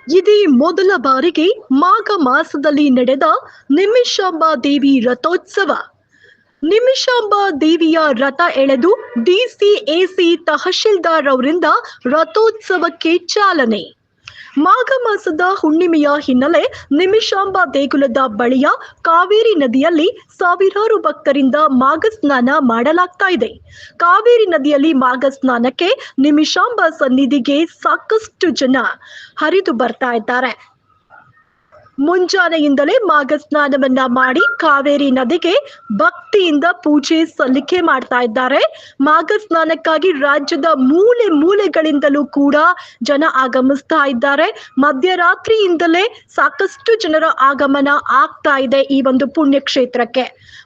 ಇದೇ ಮೊದಲ ಬಾರಿಗೆ ಮಾಘ ಮಾಸದಲ್ಲಿ ನಡೆದ ನಿಮಿಷಾಂಬ ದೇವಿ ರಥೋತ್ಸವ. ನಿಮಿಷಾಂಬ ದೇವಿಯ ರಥ ಎಳೆದು ಡಿಸಿಎಸಿ ತಹಶೀಲ್ದಾರ್ ಅವರಿಂದ ರಥೋತ್ಸವಕ್ಕೆ ಚಾಲನೆ. ಮಾಘ ಮಾಸದ ಹುಣ್ಣಿಮೆಯ ಹಿನ್ನೆಲೆ ನಿಮಿಷಾಂಬ ದೇಗುಲದ ಬಳಿಯ ಕಾವೇರಿ ನದಿಯಲ್ಲಿ ಸಾವಿರಾರು ಭಕ್ತರಿಂದ ಮಾಘ ಸ್ನಾನ ಮಾಡಲಾಗ್ತಾ ಇದೆ. ಕಾವೇರಿ ನದಿಯಲ್ಲಿ ಮಾಘ ಸ್ನಾನಕ್ಕೆ ನಿಮಿಷಾಂಬ ಸನ್ನಿಧಿಗೆ ಸಾಕಷ್ಟು ಜನ ಹರಿದು ಬರ್ತಾ ಇದ್ದಾರೆ. ಮುಂಜಾನೆಯಿಂದಲೇ ಮಾಘ ಸ್ನಾನವನ್ನ ಮಾಡಿ ಕಾವೇರಿ ನದಿಗೆ ಭಕ್ತಿಯಿಂದ ಪೂಜೆ ಸಲ್ಲಿಕೆ ಮಾಡ್ತಾ ಇದ್ದಾರೆ. ಮಾಘ ಸ್ನಾನಕ್ಕಾಗಿ ರಾಜ್ಯದ ಮೂಲೆ ಮೂಲೆಗಳಿಂದಲೂ ಕೂಡ ಜನ ಆಗಮಿಸ್ತಾ ಇದ್ದಾರೆ. ಮಧ್ಯರಾತ್ರಿಯಿಂದಲೇ ಸಾಕಷ್ಟು ಜನರ ಆಗಮನ ಆಗ್ತಾ ಇದೆ ಈ ಒಂದು ಪುಣ್ಯಕ್ಷೇತ್ರಕ್ಕೆ.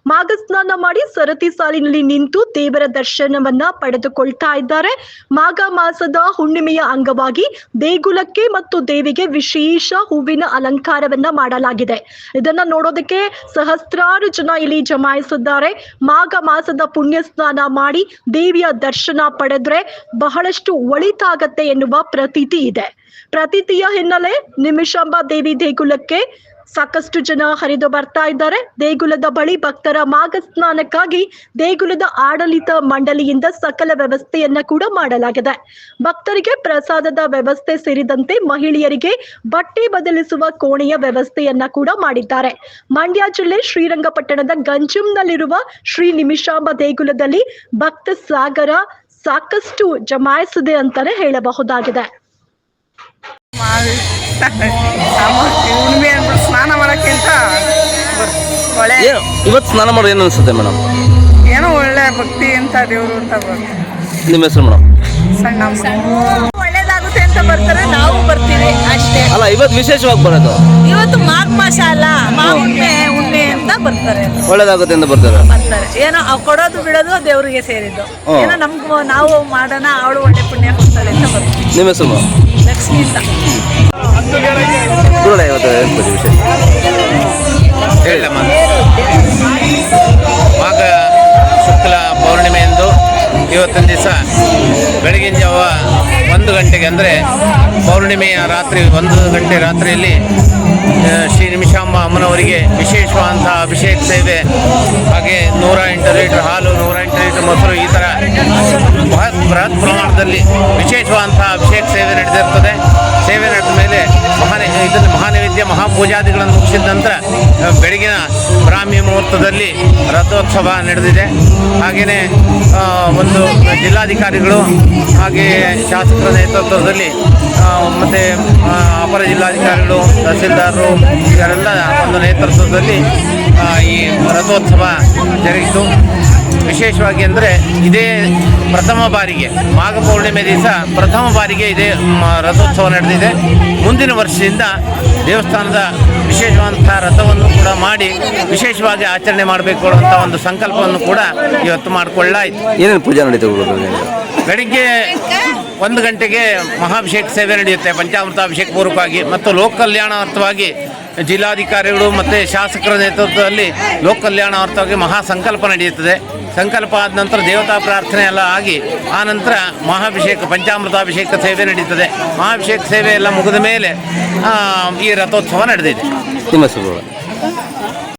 ಮಾಘ ಸ್ನಾನ ಮಾಡಿ ಸರತಿ ಸಾಲಿನಲ್ಲಿ ನಿಂತು ದೇವರ ದರ್ಶನವನ್ನ ಪಡೆದುಕೊಳ್ತಾ ಇದ್ದಾರೆ. ಮಾಘ ಮಾಸದ ಹುಣ್ಣಿಮೆಯ ಅಂಗವಾಗಿ ದೇಗುಲಕ್ಕೆ ಮತ್ತು ದೇವಿಗೆ ವಿಶೇಷ ಹೂವಿನ ಅಲಂಕಾರವನ್ನ ಮಾಡಲಾಗಿದೆ. ಇದನ್ನ ನೋಡೋದಕ್ಕೆ ಸಹಸ್ರಾರು ಜನ ಇಲ್ಲಿ ಜಮಾಯಿಸಿದ್ದಾರೆ. ಮಾಘ ಮಾಸದ ಪುಣ್ಯ ಸ್ನಾನ ಮಾಡಿ ದೇವಿಯ ದರ್ಶನ ಪಡೆದ್ರೆ ಬಹಳಷ್ಟು ಒಳಿತಾಗತ್ತೆ ಎನ್ನುವ ಪ್ರತೀತಿ ಇದೆ. ಪ್ರತೀತಿಯ ಹಿನ್ನೆಲೆ ನಿಮಿಷಾಂಬ ದೇವಿ ದೇಗುಲಕ್ಕೆ ಸಾಕಷ್ಟು ಜನ ಹರಿದು ಬರ್ತಾ ಇದ್ದಾರೆ. ದೇಗುಲದ ಬಳಿ ಭಕ್ತರ ಮಾಘ ಸ್ನಾನಕ್ಕಾಗಿ ದೇಗುಲದ ಆಡಳಿತ ಮಂಡಳಿಯಿಂದ ಸಕಲ ವ್ಯವಸ್ಥೆಯನ್ನ ಕೂಡ ಮಾಡಲಾಗಿದೆ. ಭಕ್ತರಿಗೆ ಪ್ರಸಾದದ ವ್ಯವಸ್ಥೆ ಸೇರಿದಂತೆ ಮಹಿಳೆಯರಿಗೆ ಬಟ್ಟೆ ಬದಲಿಸುವ ಕೋಣೆಯ ವ್ಯವಸ್ಥೆಯನ್ನ ಕೂಡ ಮಾಡಿದ್ದಾರೆ. ಮಂಡ್ಯ ಜಿಲ್ಲೆ ಶ್ರೀರಂಗಪಟ್ಟಣದ ಗಂಜಂನಲ್ಲಿರುವ ಶ್ರೀ ನಿಮಿಷಾಂಬ ದೇಗುಲದಲ್ಲಿ ಭಕ್ತ ಸಾಗರ ಸಾಕಷ್ಟು ಜಮಾಯಿಸಿದೆ ಅಂತಾನೆ ಹೇಳಬಹುದಾಗಿದೆ. ಹುಣ್ಣಿಮೆ ಅಂದ್ಬಿಟ್ಟು ಸ್ನಾನ ಮಾಡೋಕ್ಕಿಂತ ಒಳ್ಳೆ ಇವತ್ತು ಸ್ನಾನ ಮಾಡೋದು ಏನು ಅನಿಸುತ್ತೆ ಮೇಡಮ್? ಏನೋ ಒಳ್ಳೆ ಭಕ್ತಿ ಅಂತ ದೇವರು ಅಂತ ಬರ್ತಾರೆ. ನಿಮ್ಮ ಹೆಸರು ಮೇಡಮ್? ಸಣ್ಣ ಒಳ್ಳೇದಾಗುತ್ತೆ ಅಂತ ಬರ್ತಾರೆ, ನಾವು ಬರ್ತೀವಿ ಅಷ್ಟೇ. ಅಲ್ಲ, ಇವತ್ತು ವಿಶೇಷವಾಗಿ ಬರೋದು ಇವತ್ತು ಮಾಘ ಮಾಸ ಅಲ್ಲ, ಹುಣ್ಣೆ ಅಂತ ಬರ್ತಾರೆ. ಒಳ್ಳೇದಾಗುತ್ತೆ ಅಂತ ಬರ್ತಾರೆ. ಏನೋ ಕೊಡೋದು ಬಿಡೋದು ದೇವರಿಗೆ ಸೇರಿದ್ದು. ಏನೋ ನಮ್ಗೆ ನಾವು ಮಾಡೋಣ, ಅವಳು ಒಳ್ಳೆ ಪುಣ್ಯ ಕೊಡ್ತಾಳೆ ಅಂತ ಬರ್ತೀವಿ. ನಿಮ್ಮ ಹೆಸರು ಮೇಡಮ್? ಲಕ್ಷ್ಮಿ ಅಂತ. ಇವತ್ತು ಏನು ಪೂಜೆ ವಿಶೇಷ ಹೇಳಿಲ್ಲಮ್ಮ. ಮಾಘ ಶುಕ್ಲ ಪೌರ್ಣಿಮೆಯಂದು ಇವತ್ತಿನ ದಿವಸ ಬೆಳಗಿನ ಜಾವ 1 ಗಂಟೆಗೆ ಅಂದರೆ ಪೌರ್ಣಿಮೆಯ ರಾತ್ರಿ 1 ಗಂಟೆ ರಾತ್ರಿಯಲ್ಲಿ ಶ್ರೀ ನಿಮಿಷಾಂಬ ಅಮ್ಮನವರಿಗೆ ವಿಶೇಷವಾದಂತಹ ಅಭಿಷೇಕ ಸೇವೆ, ಹಾಗೆ 108 ಲೀಟರ್ ಹಾಲು, 108 ಲೀಟರ್ ಮೊಸರು, ಈ ಥರ ಬೃಹತ್ ಪ್ರಮಾಣದಲ್ಲಿ ವಿಶೇಷವಾದಂತಹ ಅಭಿಷೇಕ ಸೇವೆ ನಡೆದಿರ್ತದೆ. ಸೇವೆ ನಡೆದ ಮೇಲೆ ಇದನ್ನು ಮಹಾನೈವೇದ್ಯ ಮಹಾಪೂಜಾದಿಗಳನ್ನು ಮುಗಿಸಿದ ನಂತರ ಬೆಳಗಿನ ಬ್ರಾಹ್ಮಿ ಮುಹೂರ್ತದಲ್ಲಿ ರಥೋತ್ಸವ ನಡೆದಿದೆ. ಹಾಗೆಯೇ ಒಂದು ಜಿಲ್ಲಾಧಿಕಾರಿಗಳು ಹಾಗೆ ಶಾಸಕರ ನೇತೃತ್ವದಲ್ಲಿ ಮತ್ತು ಅಪರ ಜಿಲ್ಲಾಧಿಕಾರಿಗಳು, ತಹಸೀಲ್ದಾರರು ಇವರೆಲ್ಲ ಒಂದು ನೇತೃತ್ವದಲ್ಲಿ ಈ ರಥೋತ್ಸವ ಜರುಗಿತು. ವಿಶೇಷವಾಗಿ ಅಂದರೆ ಇದೇ ಪ್ರಥಮ ಬಾರಿಗೆ ಮಾಘ ಪೌರ್ಣಿಮೆ ದಿವಸ ಪ್ರಥಮ ಬಾರಿಗೆ ಇದೇ ರಥೋತ್ಸವ ನಡೆದಿದೆ. ಮುಂದಿನ ವರ್ಷದಿಂದ ದೇವಸ್ಥಾನದ ವಿಶೇಷವಾದಂಥ ರಥವನ್ನು ಕೂಡ ಮಾಡಿ ವಿಶೇಷವಾಗಿ ಆಚರಣೆ ಮಾಡಬೇಕು ಅನ್ನುವಂಥ ಒಂದು ಸಂಕಲ್ಪವನ್ನು ಕೂಡ ಇವತ್ತು ಮಾಡಿಕೊಳ್ಳಾಯಿತು. ಏನೇನು ಪೂಜೆ ನಡೀತು? ಬೆಳಿಗ್ಗೆ 1 ಗಂಟೆಗೆ ಮಹಾಭಿಷೇಕ ಸೇವೆ ನಡೆಯುತ್ತೆ ಪಂಚಾಮೃತಾಭಿಷೇಕ ಪೂರ್ವಕವಾಗಿ, ಮತ್ತು ಲೋಕ ಕಲ್ಯಾಣಾರ್ಥವಾಗಿ ಜಿಲ್ಲಾಧಿಕಾರಿಗಳು ಮತ್ತು ಶಾಸಕರ ನೇತೃತ್ವದಲ್ಲಿ ಲೋಕ ಕಲ್ಯಾಣಾರ್ಥವಾಗಿ ಮಹಾ ಸಂಕಲ್ಪ ನಡೆಯುತ್ತದೆ. ಸಂಕಲ್ಪ ಆದ ನಂತರ ದೇವತಾ ಪ್ರಾರ್ಥನೆ ಎಲ್ಲ ಆಗಿ ಆ ನಂತರ ಮಹಾಭಿಷೇಕ ಪಂಚಾಮೃತಾಭಿಷೇಕ ಸೇವೆ ನಡೀತದೆ. ಮಹಾಭಿಷೇಕ ಸೇವೆ ಎಲ್ಲ ಮುಗಿದ ಮೇಲೆ ಈ ರಥೋತ್ಸವ ನಡೆದಿದೆ. ನಿಮ್ಮ ಹೆಸರು?